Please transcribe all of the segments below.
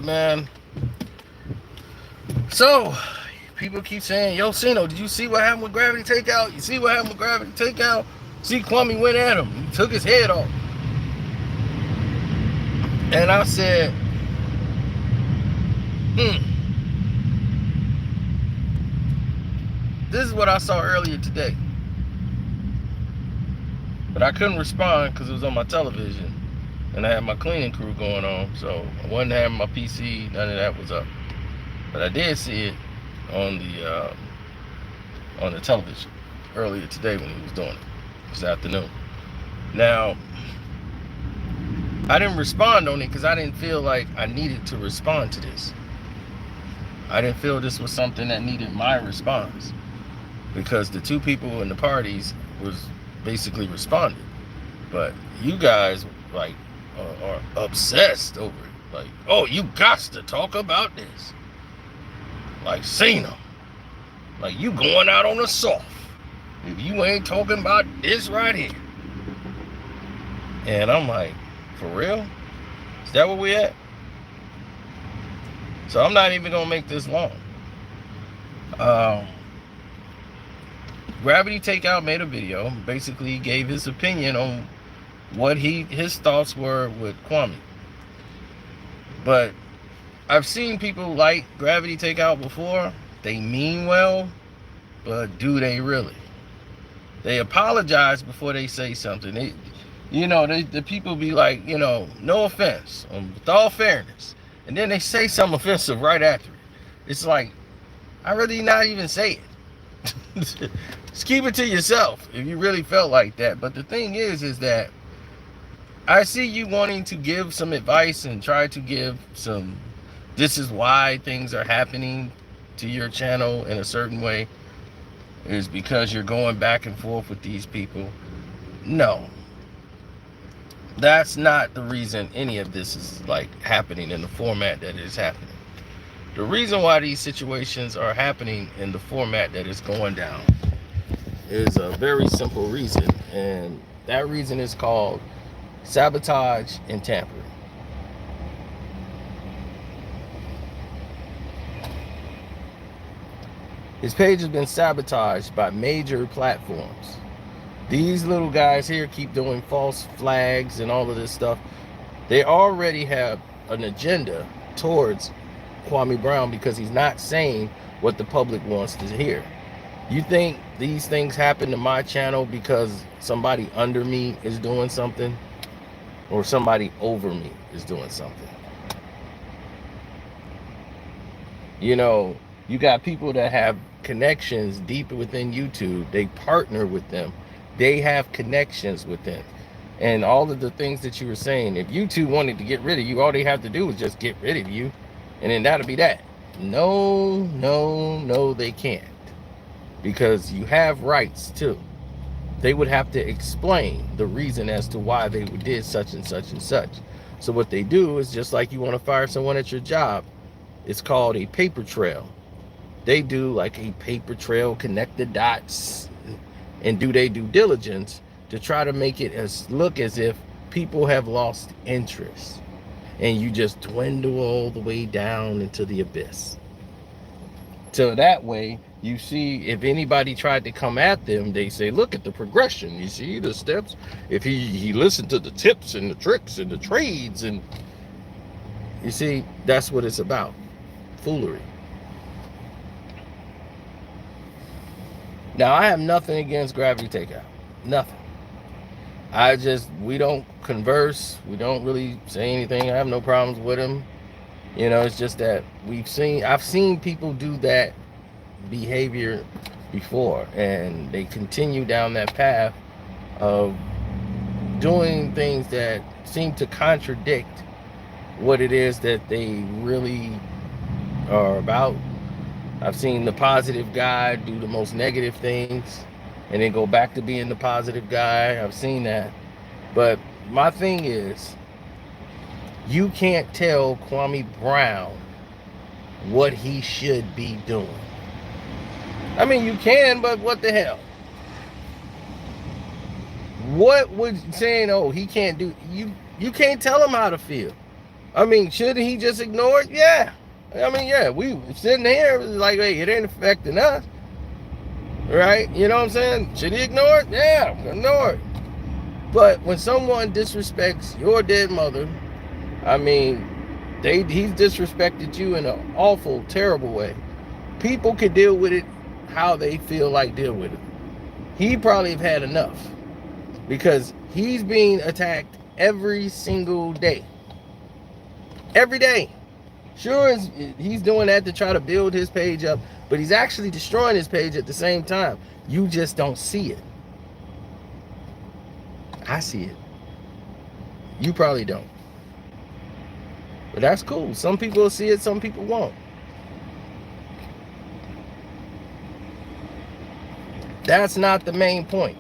Man, so people keep saying, "Yo, Sino, did you see what happened with Gravity Takeout? You see what happened with Gravity Takeout? See, Kwame went at him. He took his head off." And I said, hmm, "This is what I saw earlier today." But I couldn't respond because it was on my television, and I had my cleaning crew going on, so I wasn't having my PC. None of that was up. But I did see it on the television earlier today when he was doing it this afternoon. Now, I didn't respond on it because I didn't feel like I needed to respond to this. I didn't feel this was something that needed my response because the two people in the parties was basically responded. But you guys like are obsessed over it. Like, oh, you got to talk about this. Like, Cena. Like, you going out on a soft if you ain't talking about this right here. And I'm like, for real? Is that where we at? So I'm not even gonna make this long. Gravity Takeout made a video, basically gave his opinion on what his thoughts were with Kwame. But I've seen people like Gravity Takeout before. They mean well, but do they really? They apologize before they say something. The people be like, no offense, with all fairness. And then they say something offensive right after it. It's like, I'd rather not even say it. Just keep it to yourself if you really felt like that. But the thing is that I see you wanting to give some advice and try to give some, this is why things are happening to your channel in a certain way, is because you're going back and forth with these people. No. That's not the reason any of this is like happening in the format that is happening. The reason why these situations are happening in the format that is going down is a very simple reason, and that reason is called sabotage and tampering. His page has been sabotaged by major platforms. These little guys here keep doing false flags and all of this stuff. They already have an agenda towards Kwame Brown because he's not saying what the public wants to hear. You think these things happen to my channel because somebody under me is doing something or somebody over me is doing something? You got people that have connections deep within YouTube. They partner with them. They have connections with them. And all of the things that you were saying, if YouTube wanted to get rid of you, all they have to do is just get rid of you. And then that'll be that. No, they can't. Because you have rights too. They would have to explain the reason as to why they did such and such and such. So what they do is just like you want to fire someone at your job. It's called a paper trail. They do like a paper trail, connect the dots, and do their due diligence to try to make it look as if people have lost interest. And you just dwindle all the way down into the abyss. So that way, you see, if anybody tried to come at them, they say, look at the progression. You see the steps. If he listened to the tips and the tricks and the trades, and you see, that's what it's about. Foolery. Now, I have nothing against Gravity Takeout. Nothing. We don't converse. We don't really say anything. I have no problems with him. It's just that I've seen people do that behavior before, and they continue down that path of doing things that seem to contradict what it is that they really are about. I've seen the positive guy do the most negative things and then go back to being the positive guy. I've seen that. But my thing is, you can't tell Kwame Brown what he should be doing. I mean, you can, but what the hell? What would saying, oh, he can't do, you can't tell him how to feel. I mean, should he just ignore it? Yeah. I mean, yeah, we sitting here like, hey, it ain't affecting us. Right? You know what I'm saying? Should he ignore it? Yeah, ignore it. But when someone disrespects your dead mother, I mean, he's disrespected you in an awful, terrible way. People can deal with it how they feel like deal with it. He probably have had enough because he's being attacked every single day. Every day. Sure, he's doing that to try to build his page up, but he's actually destroying his page at the same time. You just don't see it. I see it. You probably don't. But that's cool. Some people will see it, some people won't. That's not the main point.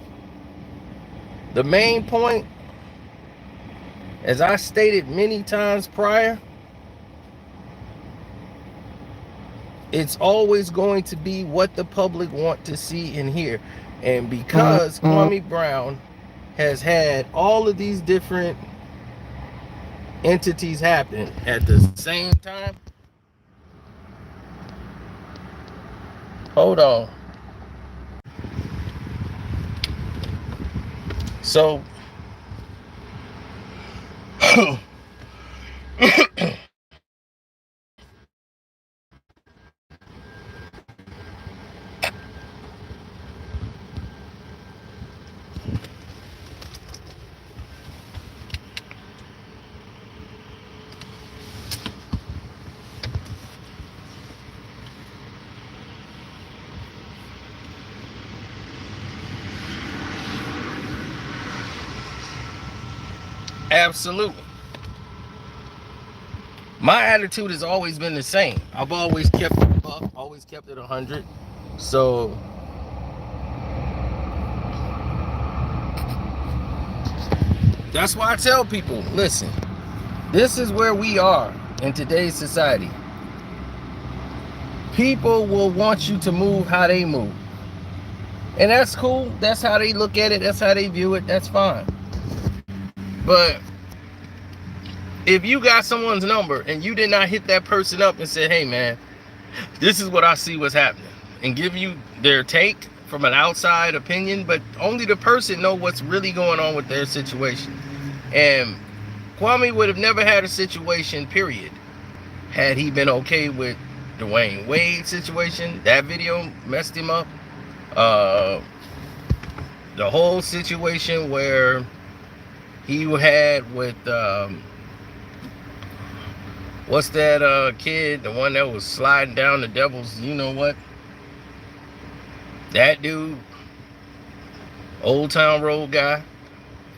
The main point, as I stated many times prior, it's always going to be what the public want to see and hear. And because Kwame Brown has had all of these different entities happen at the same time. Hold on. So absolutely. My attitude has always been the same. I've always kept it a buck, always kept it 100. So that's why I tell people, listen, this is where we are in today's society. People will want you to move how they move. And that's cool. That's how they look at it. That's how they view it. That's fine. But if you got someone's number and you did not hit that person up and say, hey man, this is what I see what's happening, and give you their take from an outside opinion, but only the person know what's really going on with their situation. And Kwame would have never had a situation, period, had he been okay with Dwayne Wade's situation. That video messed him up. The whole situation where he had with what's that kid, the one that was sliding down the devil's, you know what? That dude, Old Town Road guy.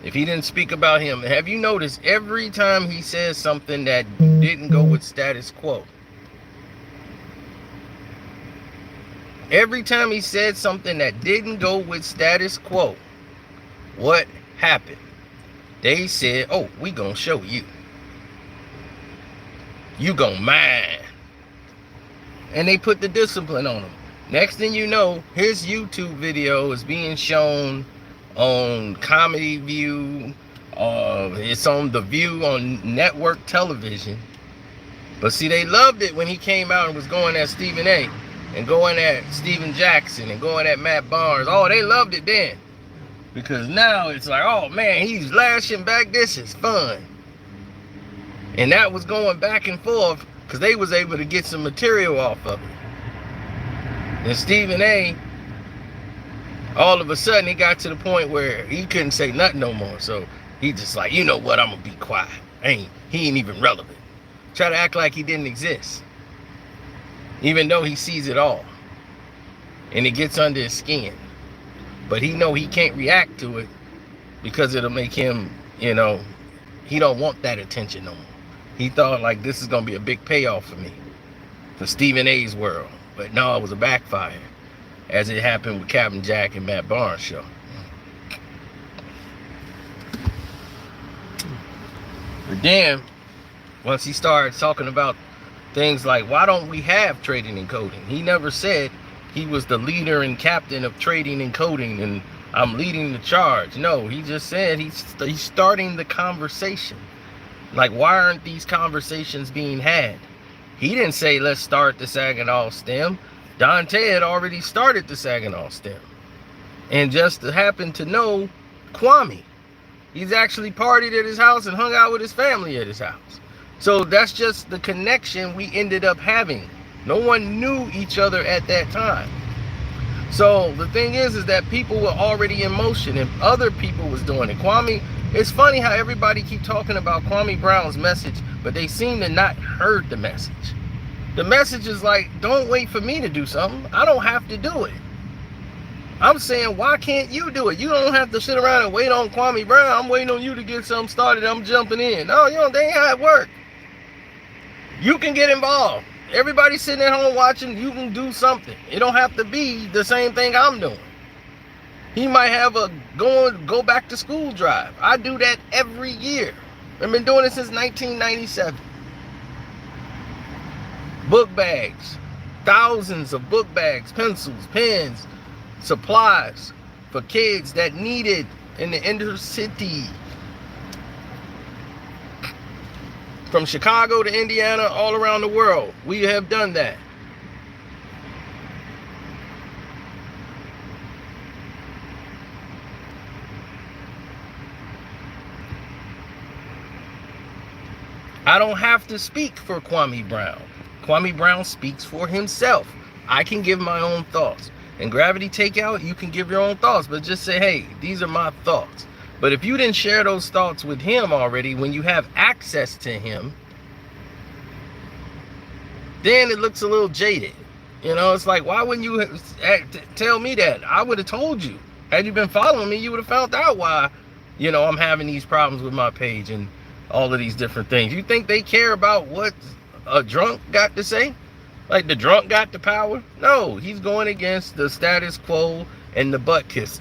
If he didn't speak about him, have you noticed every time he says something that didn't go with status quo? Every time he said something that didn't go with status quo, what happened? They said, oh, we gonna show you. You gonna mind. And they put the discipline on him. Next thing you know, his YouTube video is being shown on Comedy View. It's on The View on network television. But see, they loved it when he came out and was going at Stephen A. and going at Steven Jackson and going at Matt Barnes. Oh, they loved it then. Because now it's like, oh man, he's lashing back. This is fun. And that was going back and forth because they was able to get some material off of it. And Stephen A, all of a sudden, he got to the point where he couldn't say nothing no more. So he just like, you know what, I'm going to be quiet. He ain't even relevant. Try to act like he didn't exist. Even though he sees it all. And it gets under his skin. But he know he can't react to it because it'll make him, you know, he don't want that attention no more. He thought like this is going to be a big payoff for me. For Stephen A's world. But no, it was a backfire. As it happened with Captain Jack and Matt Barnes show. But then, once he started talking about things like, why don't we have trading and coding? He never said he was the leader and captain of trading and coding and I'm leading the charge. No, he just said he's starting the conversation. Like, why aren't these conversations being had? He didn't say, let's start the Saginaw stem. Dante had already started the Saginaw stem. And just happened to know Kwame. He's actually partied at his house and hung out with his family at his house. So that's just the connection we ended up having. No one knew each other at that time. So the thing is that people were already in motion and other people was doing it. Kwame, it's funny how everybody keep talking about Kwame Brown's message, but they seem to not heard the message. The message is like, don't wait for me to do something. I don't have to do it. I'm saying, why can't you do it? You don't have to sit around and wait on Kwame Brown. I'm waiting on you to get something started. I'm jumping in. No, you know, they ain't how it work. You can get involved. Everybody sitting at home watching, you can do something. It don't have to be the same thing I'm doing. He might have a go back to school drive. I do that every year. I've been doing it since 1997. Book bags. Thousands of book bags, pencils, pens, supplies for kids that need it in the inner city. From Chicago to Indiana, all around the world, we have done that. I don't have to speak for Kwame Brown. Kwame Brown speaks for himself. I can give my own thoughts. In Gravity Takeout, you can give your own thoughts, but just say, hey, these are my thoughts. But if you didn't share those thoughts with him already, when you have access to him, then it looks a little jaded. You know, it's like, why wouldn't you tell me that? I would have told you. Had you been following me, you would have found out why, you know, I'm having these problems with my page and all of these different things. You think they care about what a drunk got to say? Like the drunk got the power? No, he's going against the status quo and the butt kisses.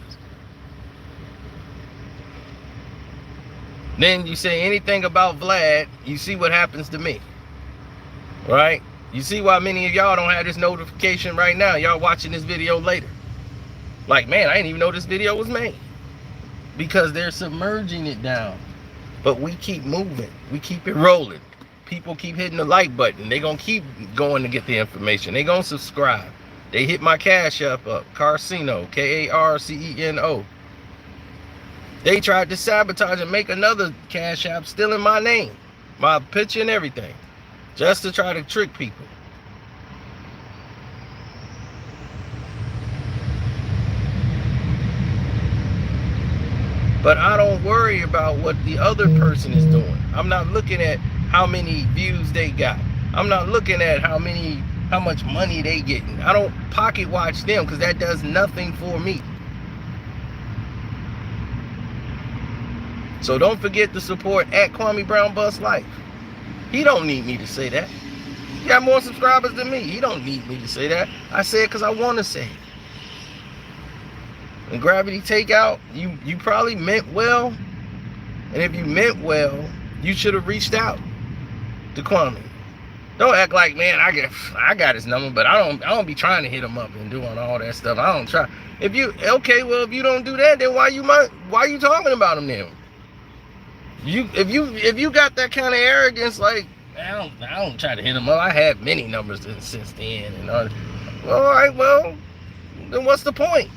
Then you say anything about Vlad, you see what happens to me. Right? You see why many of y'all don't have this notification right now. Y'all watching this video later. Like, man, I didn't even know this video was made. Because they're submerging it down. But we keep moving. We keep it rolling. People keep hitting the like button. They're going to keep going to get the information. They're going to subscribe. They hit my Cash App up. Carceno. K-A-R-C-E-N-O. They tried to sabotage and make another Cash App still in my name. My picture and everything. Just to try to trick people. But I don't worry about what the other person is doing. I'm not looking at how many views they got. I'm not looking at how much money they getting. I don't pocket watch them because that does nothing for me. So don't forget to support at Kwame Brown Bust Life. He don't need me to say that. He got more subscribers than me. He don't need me to say that. I say it because I want to say it. And Gravity Takeout, you probably meant well. And if you meant well, you should have reached out to Kwame. Don't act like, man, I got his number, but I don't be trying to hit him up and doing all that stuff. I don't try. If you don't do that, then why you talking about him then? If you got that kind of arrogance, like, I don't try to hit him up. I had many numbers since then, and all right, well, then what's the point?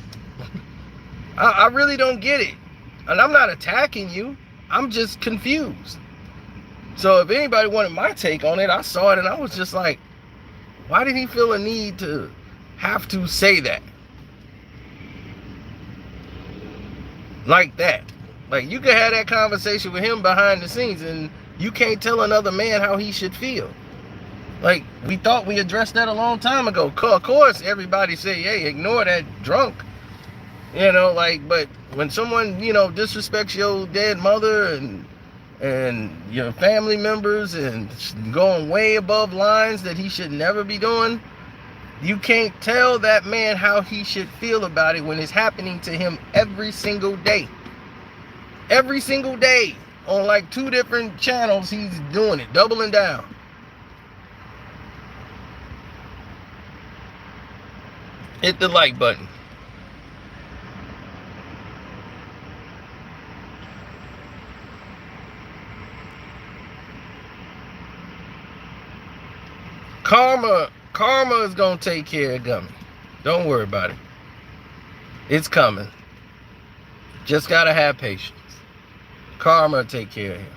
I really don't get it, and I'm not attacking you. I'm just confused. So if anybody wanted my take on it, I saw it and I was just like, why did he feel a need to have to say that? Like that. Like, you could have that conversation with him behind the scenes and you can't tell another man how he should feel. Like, we thought we addressed that a long time ago. Of course, everybody say, hey, ignore that drunk. You know, like, but when someone, you know, disrespects your dead mother and your family members and going way above lines that he should never be doing, you can't tell that man how he should feel about it when it's happening to him every single day. Every single day on like 2 different channels, he's doing it, doubling down. Hit the like button. Karma is gonna take care of Gummy. Don't worry about it. It's coming. Just gotta have patience. Karma will take care of him.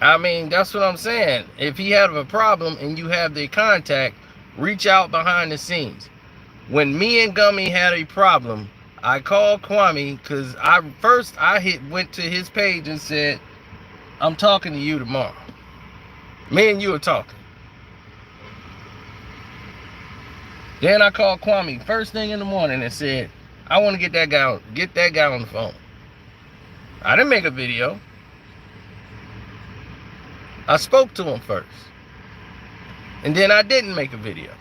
I mean, that's what I'm saying. If he had a problem and you have the contact, reach out behind the scenes. When me and Gummy had a problem, I called Kwame because I went to his page and said, I'm talking to you tomorrow. Me and you were talking. Then I called Kwame first thing in the morning and said, I want to get that guy on the phone. I didn't make a video. I spoke to him first. And then I didn't make a video.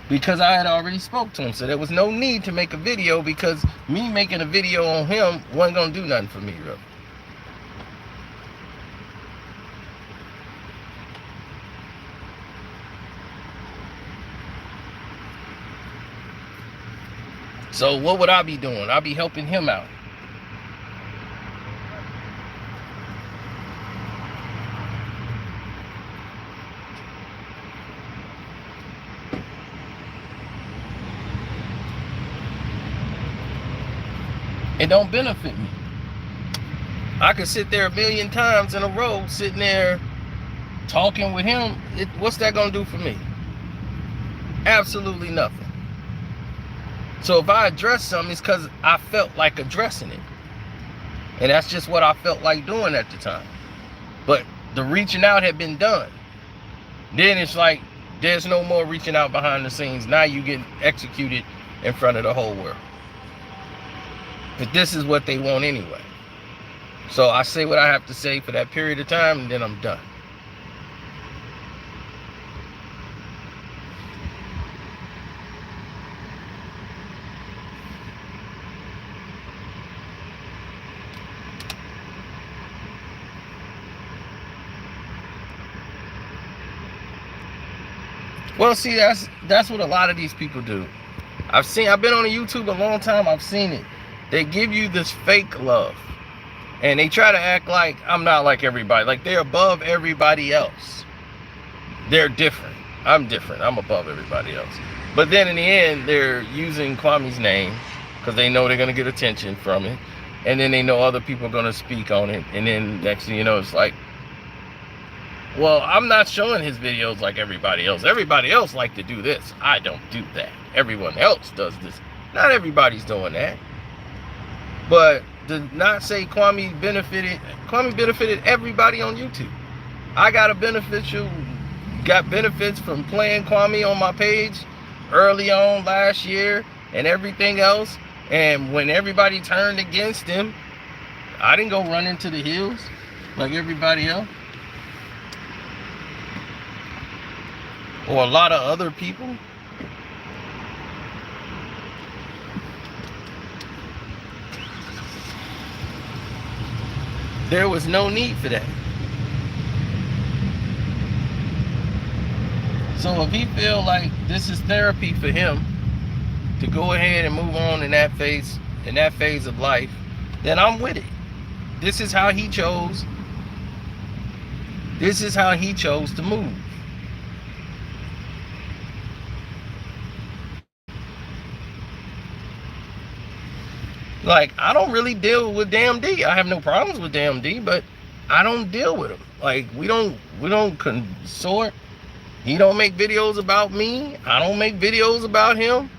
Because I had already spoke to him. So there was no need to make a video because me making a video on him wasn't going to do nothing for me, really. So what would I be doing? I'll be helping him out. It don't benefit me. I could sit there a million times in a row, sitting there talking with him. What's that gonna do for me? Absolutely nothing. So if I address something, it's because I felt like addressing it. And that's just what I felt like doing at the time. But the reaching out had been done. Then it's like, there's no more reaching out behind the scenes. Now you get executed in front of the whole world. But this is what they want anyway. So I say what I have to say for that period of time, and then I'm done. Well, see, that's what a lot of these people do. I've been on YouTube a long time. I've seen it. They give you this fake love. And they try to act like I'm not like everybody. Like they're above everybody else. They're different. I'm different. I'm above everybody else. But then in the end, they're using Kwame's name because they know they're going to get attention from it. And then they know other people are going to speak on it. And then next thing you know, it's like, well, I'm not showing his videos like everybody else. Everybody else like to do this. I don't do that. Everyone else does this. Not everybody's doing that. But to not say Kwame benefited everybody on YouTube. I got benefits from playing Kwame on my page early on last year and everything else. And when everybody turned against him, I didn't go run into the hills like everybody else. Or a lot of other people. There was no need for that. So if he feel like this is therapy for him to go ahead and move on in that phase of life, then I'm with it. This is how he chose. This is how he chose to move. Like, I don't really deal with Damn D. I have no problems with Damn D, but I don't deal with him. Like, we don't consort. He don't make videos about me. I don't make videos about him.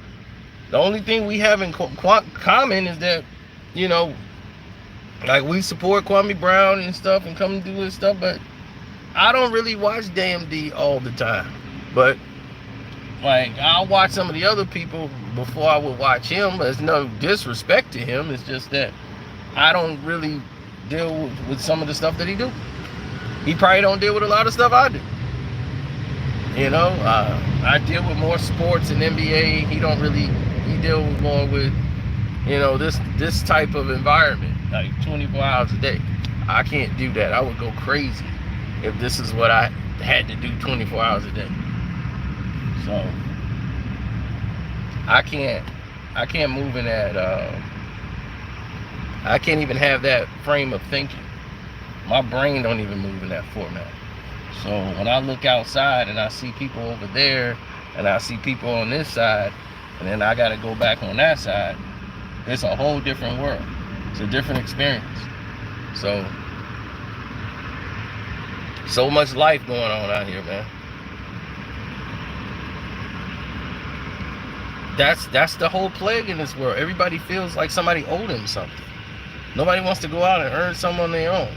The only thing we have in common is that, you know, like we support Kwame Brown and stuff and come and do his stuff, but I don't really watch Damn D all the time. But like, I'll watch some of the other people before I would watch him. There's no disrespect to him. It's just that I don't really deal with some of the stuff that he do. He probably don't deal with a lot of stuff I do. You know, I deal with more sports and NBA. He deals more with, you know, this type of environment, like 24 hours a day. I can't do that. I would go crazy if this is what I had to do 24 hours a day. So I can't move in that. I can't even have that frame of thinking. My brain don't even move in that format. So when I look outside and I see people over there, and I see people on this side, and then I got to go back on that side, it's a whole different world. It's a different experience. So much life going on out here, man. That's the whole plague in this world. Everybody feels like somebody owed them something. Nobody wants to go out and earn some on their own.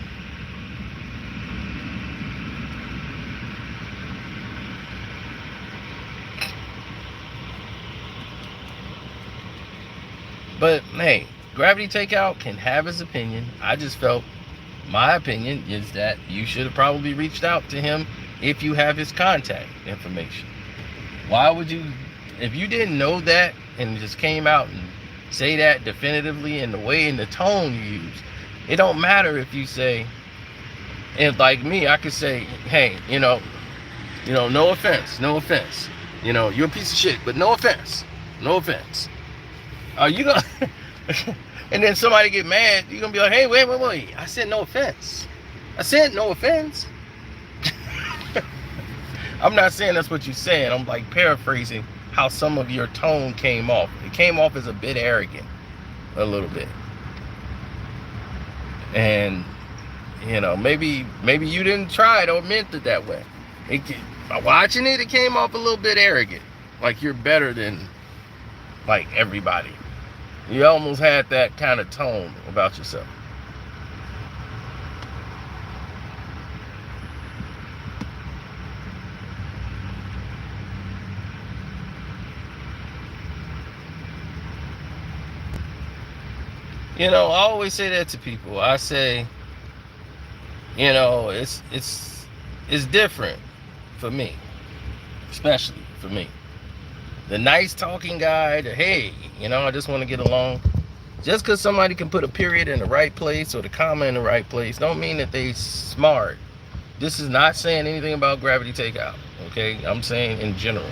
But hey, Gravity Takeout can have his opinion. I just felt my opinion is that you should have probably reached out to him if you have his contact information. Why would you, if you didn't know that and just came out and say that definitively in the way and the tone you use? It don't matter if you say, and like me, I could say, hey, no offense, you're a piece of shit, but no offense. Are you gonna and then somebody get mad, you're gonna be like, hey, wait, I said no offense. I'm not saying that's what you said. I'm like paraphrasing how some of your tone came off. It came off as a bit arrogant, a little bit. And maybe you didn't try it or meant it that way. By watching it came off a little bit arrogant, like you're better than like everybody. You almost had that kind of tone about yourself. I always say that to people. I say, it's different for me, especially for me. The nice talking guy, hey, I just want to get along. Just because somebody can put a period in the right place or the comma in the right place don't mean that they smart. This is not saying anything about Gravity Takeout, okay? I'm saying in general.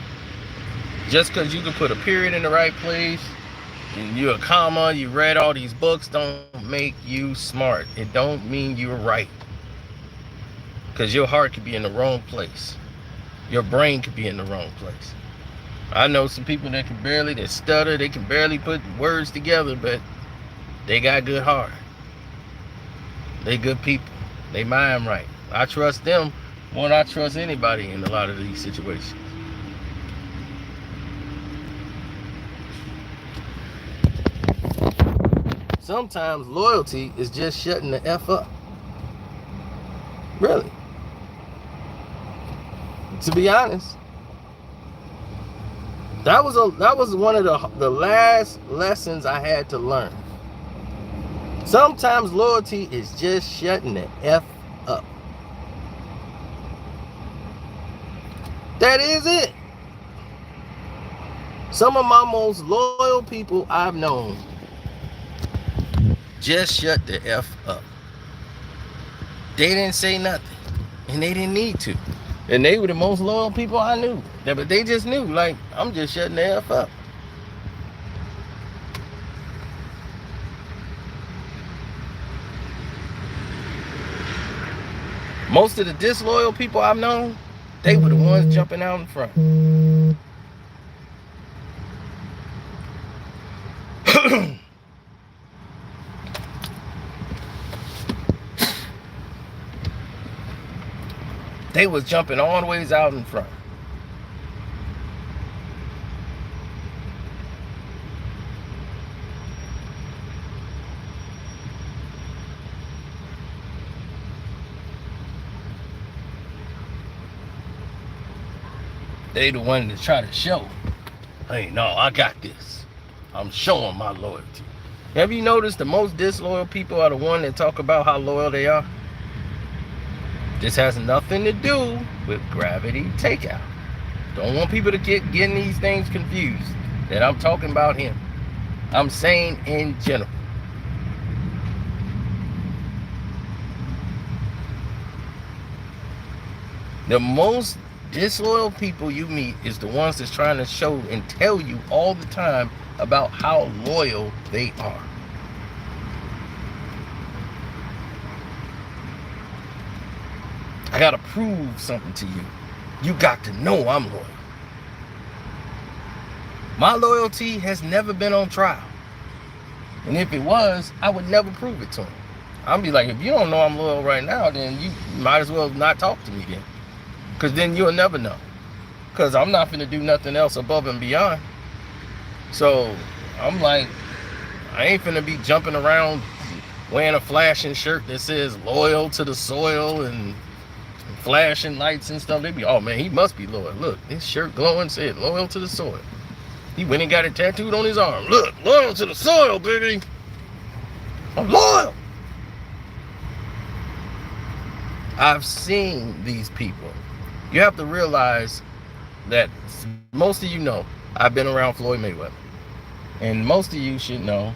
Just because you can put a period in the right place, and you're a comma, you read all these books, don't make you smart. It don't mean you're right. Because your heart could be in the wrong place. Your brain could be in the wrong place. I know some people that stutter, they can barely put words together, but they got good heart. They good people. They mind right. I trust them more than I trust anybody in a lot of these situations. Sometimes loyalty is just shutting the F up. Really. To be honest, that was one of the last lessons I had to learn. Sometimes loyalty is just shutting the F up. That is it. Some of my most loyal people I've known just shut the F up. They didn't say nothing, and they didn't need to. And they were the most loyal people I knew. But they just knew, like, I'm just shutting the F up. Most of the disloyal people I've known, they were the ones jumping out in front. They was jumping all the ways out in front. They the one that try to show, hey, no, I got this. I'm showing my loyalty. Have you noticed the most disloyal people are the one that talk about how loyal they are? This has nothing to do with Gravity Takeout. Don't want people to getting these things confused that I'm talking about him. I'm saying in general. The most disloyal people you meet is the ones that's trying to show and tell you all the time about how loyal they are. I gotta prove something to you. You got to know I'm loyal. My loyalty has never been on trial. And if it was, I would never prove it to him. I'll be like, if you don't know I'm loyal right now, then you might as well not talk to me then. Because then you'll never know. Because I'm not finna do nothing else above and beyond. So I'm like, I ain't finna be jumping around wearing a flashing shirt that says loyal to the soil and flashing lights and stuff. They be, oh man, he must be loyal. Look, this shirt glowing said loyal to the soil. He went and got it tattooed on his arm. Look, loyal to the soil, baby. I'm loyal. I've seen these people. You have to realize that most of you know I've been around Floyd Mayweather. And most of you should know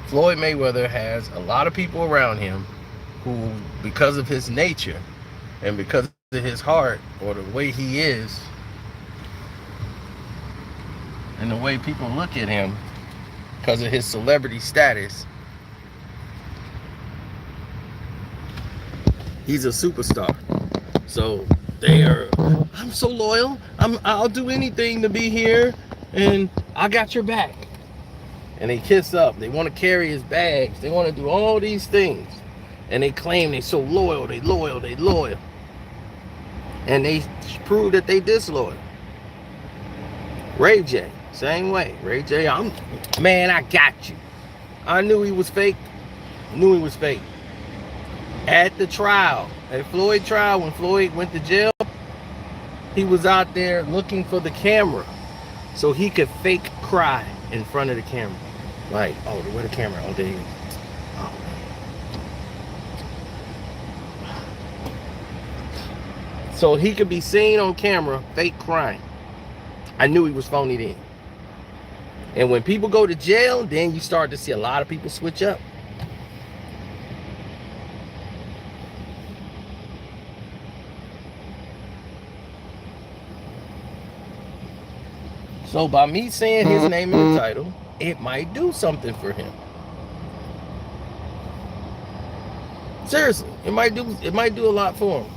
Floyd Mayweather has a lot of people around him who, because of his nature and because of his heart or the way he is and the way people look at him because of his celebrity status, he's a superstar. So they are, I'm so loyal. I'll do anything to be here and I got your back. And they kiss up. They want to carry his bags. They want to do all these things. And they claim they're so loyal, they loyal. And they prove that they disloyal. Ray J, same way. Ray J, man, I got you. I knew he was fake. At the trial, at Floyd trial, when Floyd went to jail, he was out there looking for the camera so he could fake cry in front of the camera. Like, oh, where the camera? Oh, there he is. Oh. So he could be seen on camera fake crying. I knew he was phoned in. And when people go to jail, then you start to see a lot of people switch up. So by me saying his name in the title, it might do something for him. Seriously, it might do a lot for him.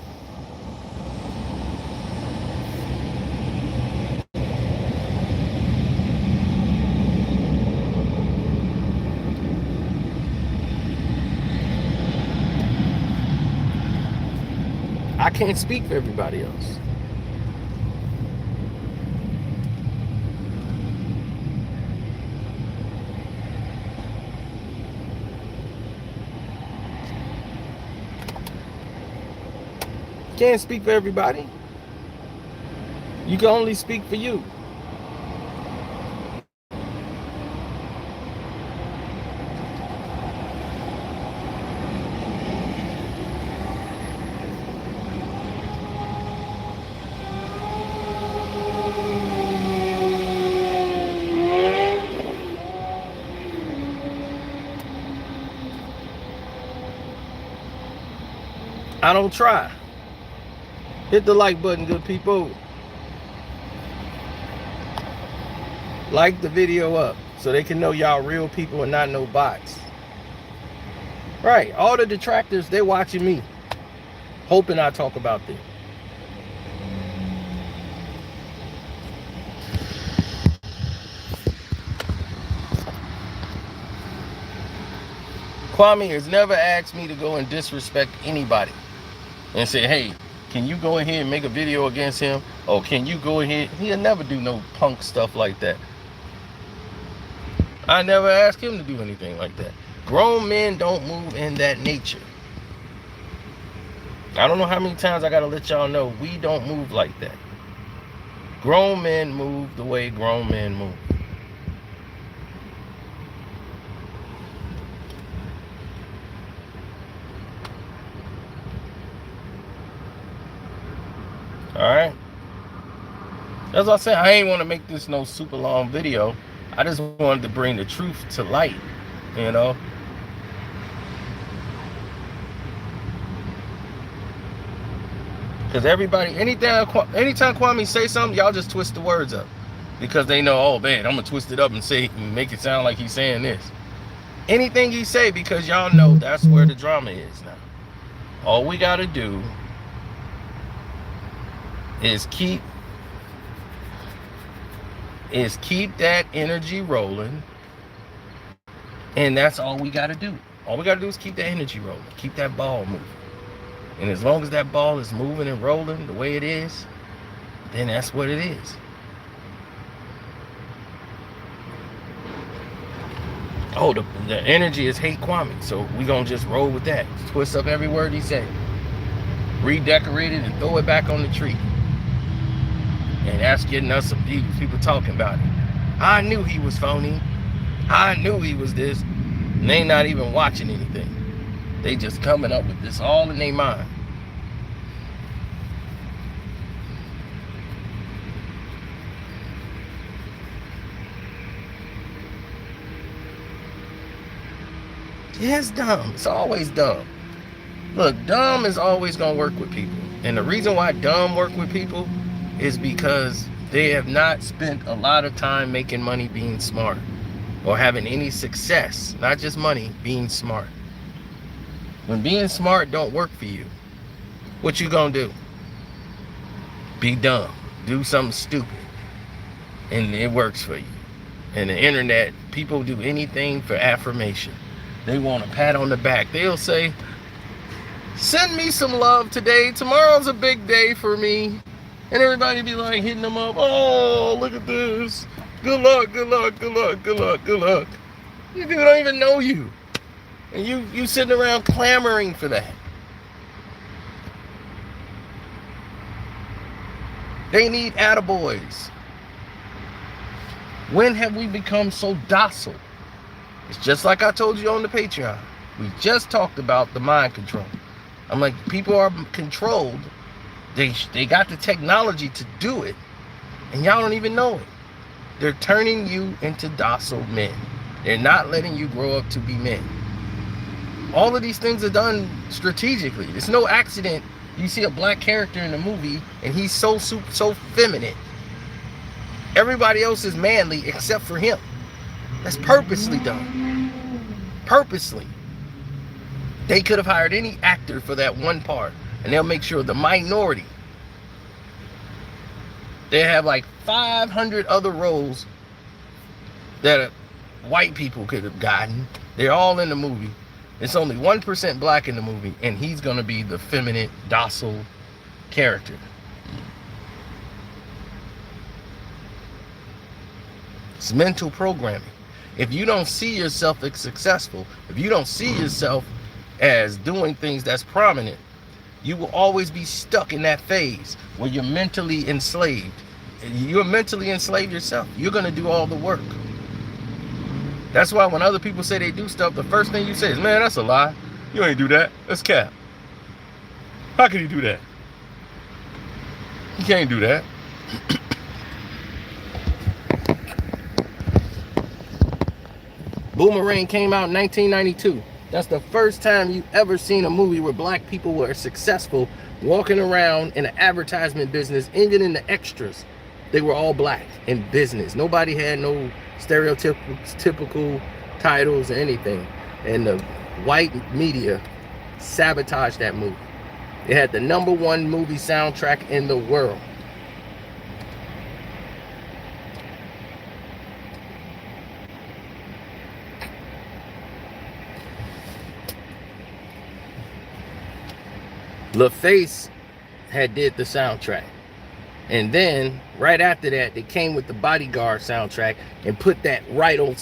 I can't speak for everybody else. Can't speak for everybody. You can only speak for you. I don't try. Hit the like button, good people. Like the video up so they can know y'all real people and not no bots. Right, all the detractors, they're watching me, hoping I talk about them. Kwame has never asked me to go and disrespect anybody and say, hey, can you go ahead and make a video against him? Or can you go ahead? He'll never do no punk stuff like that. I never asked him to do anything like that. Grown men don't move in that nature. I don't know how many times I gotta let y'all know we don't move like that. Grown men move the way grown men move. Alright? That's what I said. I ain't want to make this no super long video. I just wanted to bring the truth to light, you know? Because everybody, anytime Kwame say something, y'all just twist the words up. Because they know, oh man, I'm going to twist it up and make it sound like he's saying this. Anything he say, because y'all know that's where the drama is now. All we got to do is keep that energy rolling. And that's all we got to do. All we got to do is keep that energy rolling. Keep that ball moving. And as long as that ball is moving and rolling the way it is, then that's what it is. Oh, the energy is hate Kwame. So we going to just roll with that. Twist up every word he said. Redecorate it and throw it back on the tree. And that's getting us some views. People talking about it. I knew he was phony. I knew he was this. And they not even watching anything. They just coming up with this all in their mind. Yeah, it's dumb. It's always dumb. Look, dumb is always going to work with people. And the reason why dumb work with people is because they have not spent a lot of time making money being smart. Or having any success. Not just money, being smart. When being smart don't work for you, what you gonna do? Be dumb. Do something stupid. And it works for you. And the internet, people do anything for affirmation. They want a pat on the back. They'll say, send me some love today. Tomorrow's a big day for me. And everybody be like hitting them up. Oh, look at this. Good luck, good luck, good luck, good luck, good luck. These people don't even know you. And you sitting around clamoring for that. They need attaboys. When have we become so docile? It's just like I told you on the Patreon. We just talked about the mind control. I'm like, people are controlled. They got the technology to do it. And y'all don't even know it. They're turning you into docile men. They're not letting you grow up to be men. All of these things are done strategically. It's no accident you see a black character in the movie and he's so feminine. Everybody else is manly except for him. That's purposely done. Purposely. They could have hired any actor for that one part, and they'll make sure the minority. They have like 500 other roles that white people could have gotten. They're all in the movie. It's only 1% black in the movie, and he's going to be the feminine, docile character. It's mental programming. If you don't see yourself as successful, if you don't see yourself as doing things that's prominent, you will always be stuck in that phase where you're mentally enslaved. You're mentally enslaved yourself. You're going to do all the work. That's why when other people say they do stuff, the first thing you say is, man, that's a lie. You ain't do that. That's cap. How can you do that? You can't do that. Boomerang came out in 1992. That's the first time you've ever seen a movie where black people were successful walking around in an advertisement business, even in the extras. They were all black in business. Nobody had no stereotypical titles or anything. And the white media sabotaged that movie. It had the #1 movie soundtrack in the world. LaFace had did the soundtrack. And then, right after that, they came with the Bodyguard soundtrack and put that right over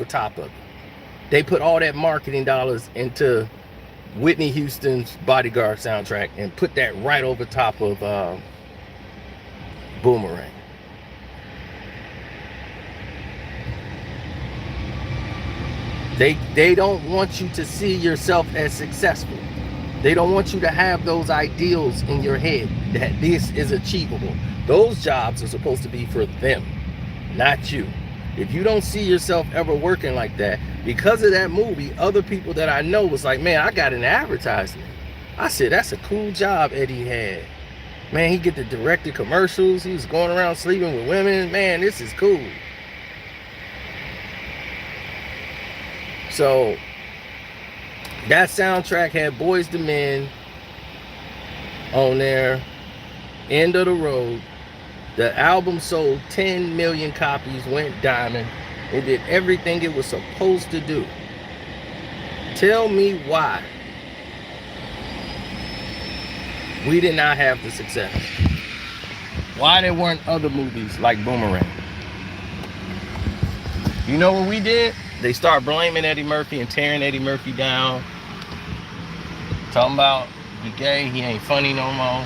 top of it. They put all that marketing dollars into Whitney Houston's Bodyguard soundtrack and put that right over top of Boomerang. They don't want you to see yourself as successful. They don't want you to have those ideals in your head that this is achievable. Those jobs are supposed to be for them, not you. If you don't see yourself ever working like that, because of that movie, other people that I know was like, man, I got an advertisement. I said, that's a cool job Eddie had. Man, he get the directed commercials. He was going around sleeping with women. Man, this is cool. So that soundtrack had Boys to Men on there, End of the Road. The album sold 10 million copies, went diamond. It did everything it was supposed to do. Tell me why we did not have the success. Why there weren't other movies like Boomerang? You know what we did? They start blaming Eddie Murphy and tearing Eddie Murphy down. Talking about he gay, he ain't funny no more.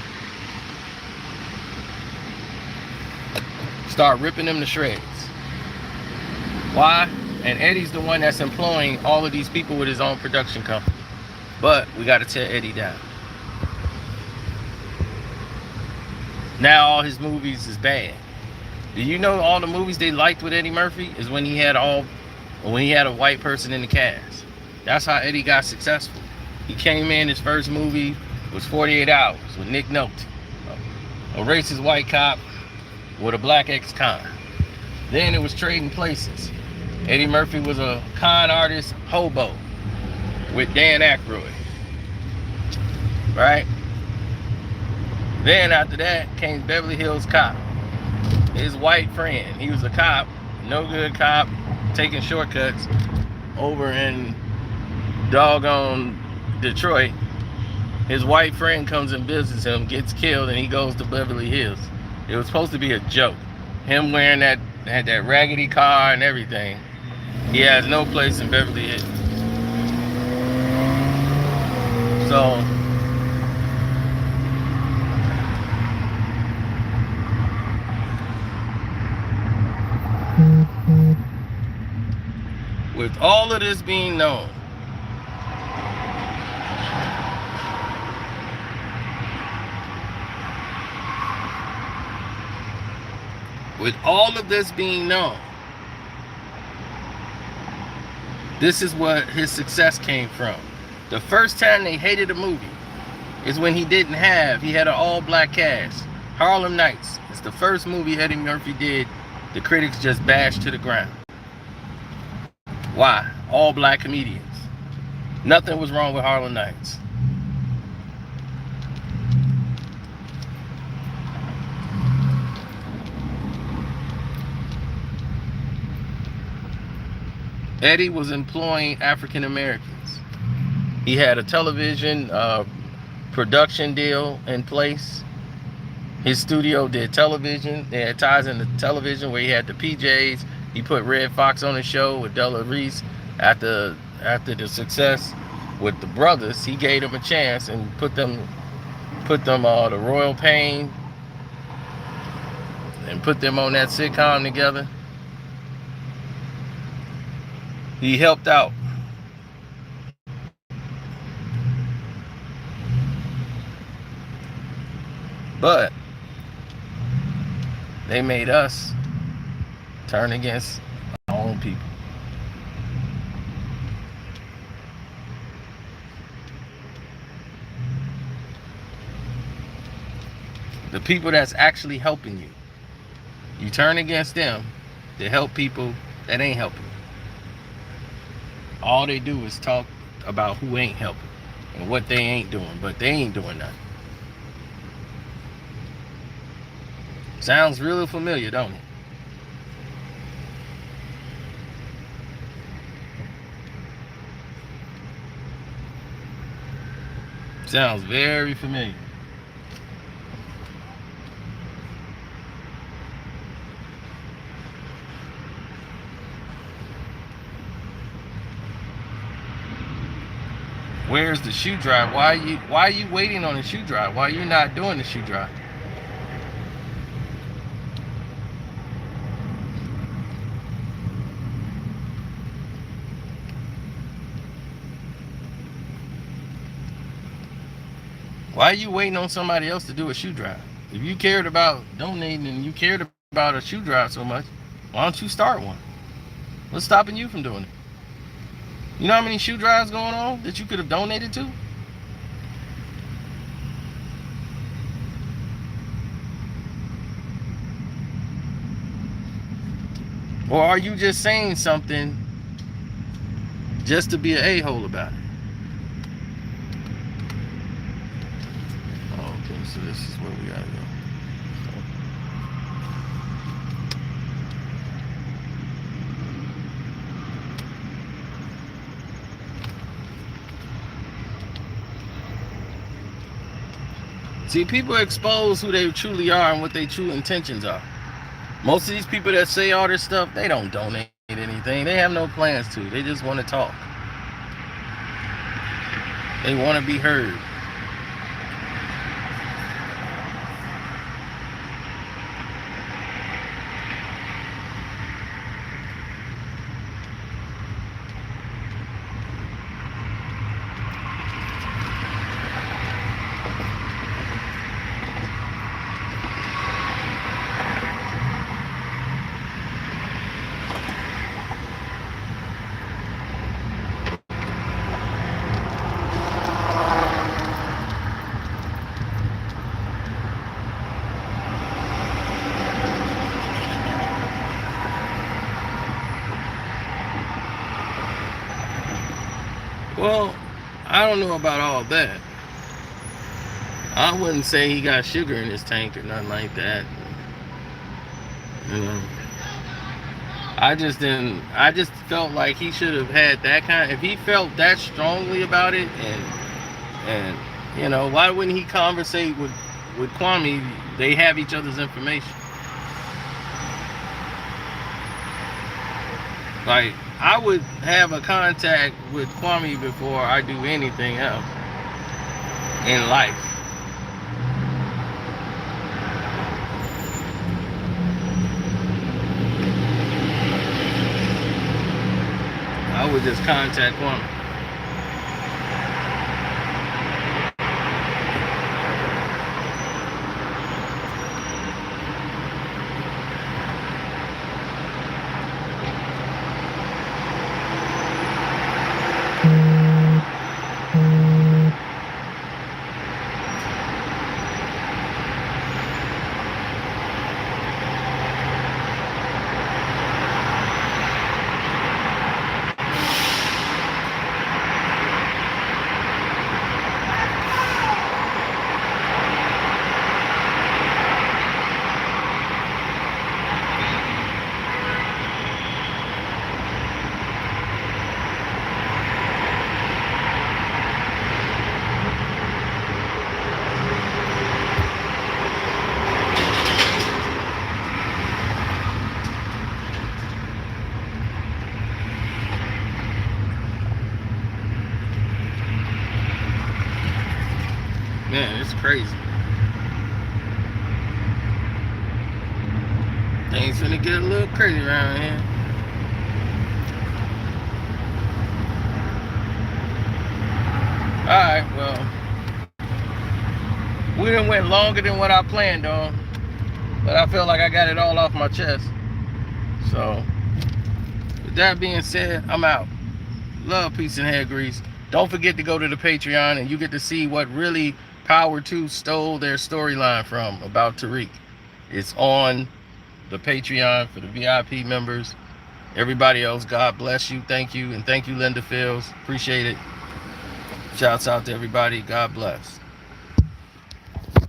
Start ripping him to shreds. Why? And Eddie's the one that's employing all of these people with his own production company. But we got to tear Eddie down. Now all his movies is bad. Do you know all the movies they liked with Eddie Murphy is when he had a white person in the cast? That's how Eddie got successful. He came in, his first movie was 48 Hours with Nick Nolte, a racist white cop with a black ex-con. Then it was Trading Places. Eddie Murphy was a con artist hobo with Dan Aykroyd. Right? Then after that came Beverly Hills Cop. His white friend. He was a cop, no good cop, taking shortcuts over in doggone Detroit. His white friend comes and visits him, gets killed, and he goes to Beverly Hills. It was supposed to be a joke. Him wearing that raggedy car and everything. He has no place in Beverly Hills. So with all of this being known, this is what his success came from. The first time they hated a movie is when he had an all-black cast. Harlem Nights is the first movie Eddie Murphy did. The critics just bashed to the ground. Why? All black comedians. Nothing was wrong with Harlem Nights. Eddie was employing African Americans. He had a television production deal in place. His studio did television. They had ties into television where he had the PJs. He put Red Fox on his show with Della Reese. After the success with the brothers, he gave them a chance and put them the Royal Pain and put them on that sitcom together. He helped out. But they made us turn against our own people. The people that's actually helping you. You turn against them to help people that ain't helping. All they do is talk about who ain't helping and what they ain't doing, but they ain't doing nothing. Sounds really familiar, don't it? Sounds very familiar. Where's the shoe drive? Why are you waiting on the shoe drive? Why are you not doing the shoe drive? Why are you waiting on somebody else to do a shoe drive? If you cared about donating and you cared about a shoe drive so much, why don't you start one? What's stopping you from doing it? You know how many shoe drives going on that you could have donated to? Or are you just saying something just to be an a-hole about it? Oh, okay, so this is where we gotta go. See, people expose who they truly are and what their true intentions are. Most of these people that say all this stuff, they don't donate anything. They have no plans to. They just want to talk. They want to be heard. Well, I don't know about all that. I wouldn't say he got sugar in his tank or nothing like that. You know, I just felt like he should have had that kind. If he felt that strongly about it, and you know, why wouldn't he conversate with Kwame? They have each other's information. Like, I would have a contact with Kwame before I do anything else in life. I would just contact Kwame. Man, it's crazy. Things finna get a little crazy around here. Alright, well, we done went longer than what I planned on, but I feel like I got it all off my chest. So, with that being said, I'm out. Love, peace, and hair grease. Don't forget to go to the Patreon and you get to see what really Power 2 stole their storyline from about Tariq. It's on the Patreon for the VIP members. Everybody else, God bless you. Thank you. And thank you, Linda Fields. Appreciate it. Shouts out to everybody. God bless.